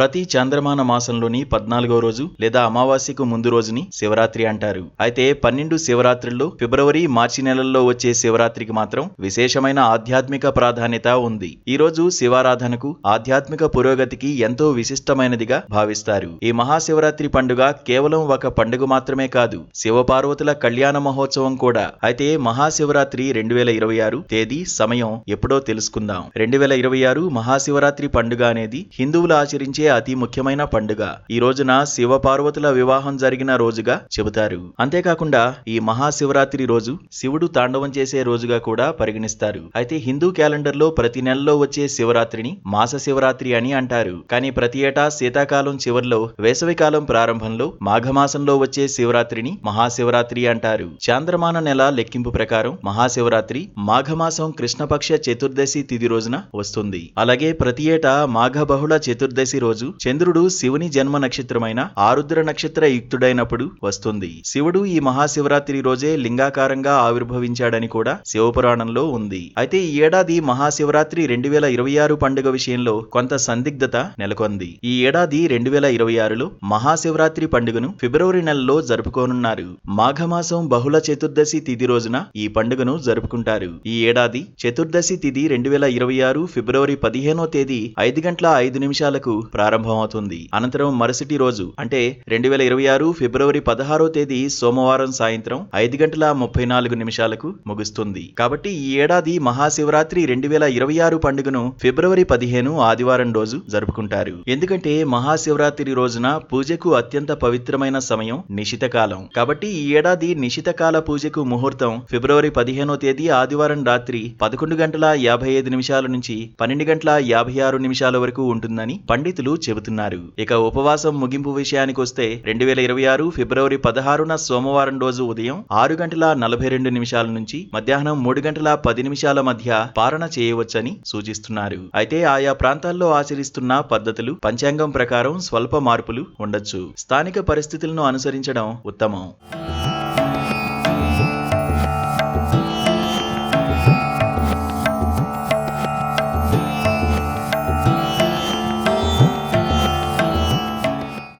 ప్రతి చాంద్రమాన మాసంలోని 14వ రోజు లేదా అమావాస్యకు ముందు రోజుని శివరాత్రి అంటారు. అయితే 12 శివరాత్రుల్లో ఫిబ్రవరి, మార్చి నెలల్లో వచ్చే శివరాత్రికి మాత్రం విశేషమైన ఆధ్యాత్మిక ప్రాధాన్యత ఉంది. ఈ రోజు శివారాధనకు, ఆధ్యాత్మిక పురోగతికి ఎంతో విశిష్టమైనదిగా భావిస్తారు. ఈ మహాశివరాత్రి పండుగ కేవలం ఒక పండుగ మాత్రమే కాదు, శివపార్వతుల కళ్యాణ మహోత్సవం కూడా. అయితే మహాశివరాత్రి 2026 తేదీ, సమయం ఎప్పుడో తెలుసుకుందాం. 2026 మహాశివరాత్రి పండుగ అనేది హిందువులు ఆచరించే అతి ముఖ్యమైన పండుగ. ఈ రోజున శివపార్వతుల వివాహం జరిగిన రోజుగా చెబుతారు. అంతేకాకుండా ఈ మహాశివరాత్రి రోజు శివుడు తాండవం చేసే రోజుగా కూడా పరిగణిస్తారు. అయితే హిందూ క్యాలెండర్ లో ప్రతి నెలలో వచ్చే శివరాత్రిని మాస శివరాత్రి అని అంటారు. కానీ ప్రతి ఏటా శీతాకాలం చివర్లో, వేసవికాలం ప్రారంభంలో, మాఘమాసంలో వచ్చే శివరాత్రిని మహాశివరాత్రి అంటారు. చాంద్రమాన నెల లెక్కింపు ప్రకారం మహాశివరాత్రి మాఘమాసం కృష్ణపక్ష చతుర్దశి తిథి రోజున వస్తుంది. అలాగే ప్రతి ఏటా మాఘ బహుళ చతుర్దశి రోజు చంద్రుడు శివుని జన్మ నక్షత్రమైన ఆరుద్ర నక్షత్ర యుక్తుడైనప్పుడు వస్తుంది. శివుడు ఈ మహాశివరాత్రి రోజే లింగాకారంగా ఆవిర్భవించాడని కూడా శివపురాణంలో ఉంది. అయితే ఈ ఏడాది మహాశివరాత్రి 2026 పండుగ విషయంలో కొంత సందిగ్ధత నెలకొంది. ఈ ఏడాది 2026లో మహాశివరాత్రి పండుగను ఫిబ్రవరి నెలలో జరుపుకోనున్నారు. మాఘమాసం బహుళ చతుర్దశి తిథి రోజున ఈ పండుగను జరుపుకుంటారు. ఈ ఏడాది చతుర్దశి తిథి 2026 ఫిబ్రవరి 15వ తేదీ 5:05 ప్రారంభమవుతుంది. అనంతరం మరుసటి రోజు అంటే 2026 ఫిబ్రవరి 16వ తేదీ సోమవారం సాయంత్రం 5:34 ముగుస్తుంది. కాబట్టి ఈ ఏడాది మహాశివరాత్రి 2026 పండుగను ఫిబ్రవరి 15 ఆదివారం రోజు జరుపుకుంటారు. ఎందుకంటే మహాశివరాత్రి రోజున పూజకు అత్యంత పవిత్రమైన సమయం నిశితకాలం. కాబట్టి ఈ ఏడాది నిశితకాల పూజకు ముహూర్తం ఫిబ్రవరి 15వ తేదీ ఆదివారం రాత్రి 11:55 నుంచి 12:56 వరకు ఉంటుందని పండితులు చెబుతున్నారు. ఇక ఉపవాసం ముగింపు విషయానికొస్తే 2026 ఫిబ్రవరి 16న సోమవారం రోజు ఉదయం 6:42 నుంచి మధ్యాహ్నం 3:10 మధ్య పారణ చేయవచ్చని సూచిస్తున్నారు. అయితే ఆయా ప్రాంతాల్లో ఆచరిస్తున్న పద్ధతులు, పంచాంగం ప్రకారం స్వల్ప మార్పులు ఉండొచ్చు. స్థానిక పరిస్థితులను అనుసరించడం ఉత్తమం.